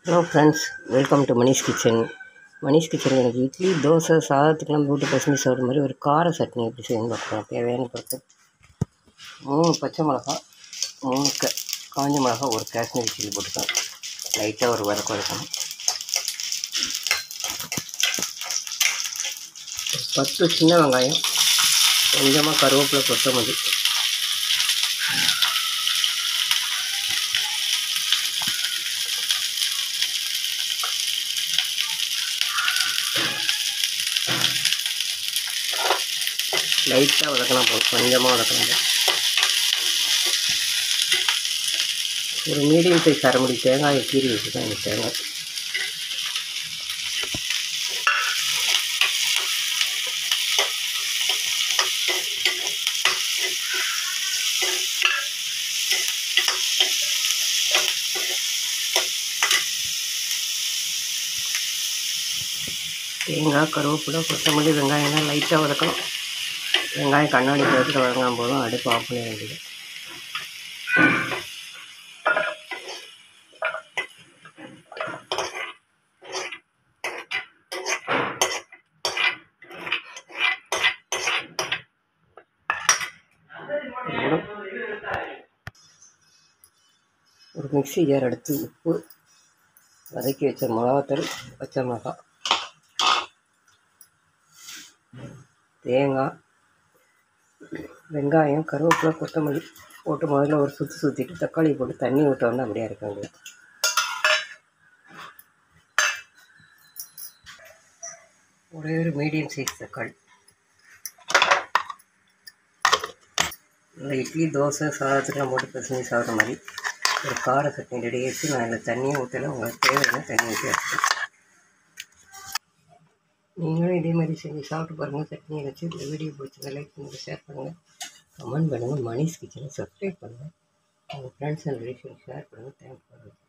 Hello friends, welcome to Manish kitchen. Manish கிச்சனில் எனக்கு இட்லி, தோசை, சாதத்துக்கெல்லாம் போட்டு பசங்க சாப்பிட்ற மாதிரி ஒரு கார சட்னி எப்படி செய்யணும்னு பார்க்கலாம். தேவையான பொருட்கள் 3 பச்சை மிளகா, 3 காஞ்ச மிளகா, ஒரு காஷ்மீரி சில்லி போட்டுக்கலாம். லைட்டாக ஒரு வதக்கணும். 10 சின்ன வெங்காயம், கொஞ்சமாக கருவேப்பிலை, கொத்தமல்லி, லைட்டாக வதக்கலாம். கொஞ்சமாக வதக்கணும். ஒரு மீடியம் சைஸ் அரைமுடி தேங்காயை கீறி வச்சுதான் எனக்கு தேங்காய். தேங்காய், கருவேப்பிலை, கொத்தமல்லி, வெங்காயம்லாம் லைட்டாக வதக்கணும். வெங்காயம் கண்ணாடி பழத்தில் வதங்காமல் போதும். அடுப்பு ஆஃப் பண்ண வேண்டியது. ஒரு மிக்ஸி ஜார் எடுத்து உப்பு, வதக்கி வச்ச மிளகாத்தூள், பச்சை மிளகாய், தேங்காய், வெங்காயம், கருவேப்பிலை, கொத்தமல்லி போட்டு முதல்ல ஒரு சுற்றிட்டு தக்காளி போட்டு தண்ணி ஊற்றோன்னா அப்படியே இருக்க வேண்டியது. ஒரே ஒரு மீடியம் சைஸ் தக்காளி. இந்த இட்லி, தோசை, சாதத்துக்கெல்லாம் போட்டு பசங்க சாப்பிட்ற மாதிரி ஒரு கார சட்னி ரெடி ஆகிடுச்சு. நான் இதில் தண்ணியை ஊற்றல. உங்களுக்கு தேவையான தண்ணி ஊற்றி வச்சுட்டேன். நீங்களும் இதே மாதிரி செஞ்சு சாப்பிட்டு பாருங்கள். சட்னியை வச்சு இந்த வீடியோ பிடிச்சதை லைக் பண்ணுங்கள், ஷேர் பண்ணுங்கள், கமெண்ட் பண்ணுங்கள். மணிஷ் கிச்சனை சப்ஸ்கிரைப் பண்ணுங்கள். உங்கள் ஃப்ரெண்ட்ஸ் அண்ட் ரிலேஷன் ஷேர் பண்ணுங்கள். தேங்க்ஸ் ஃபார் வாட்சிங்.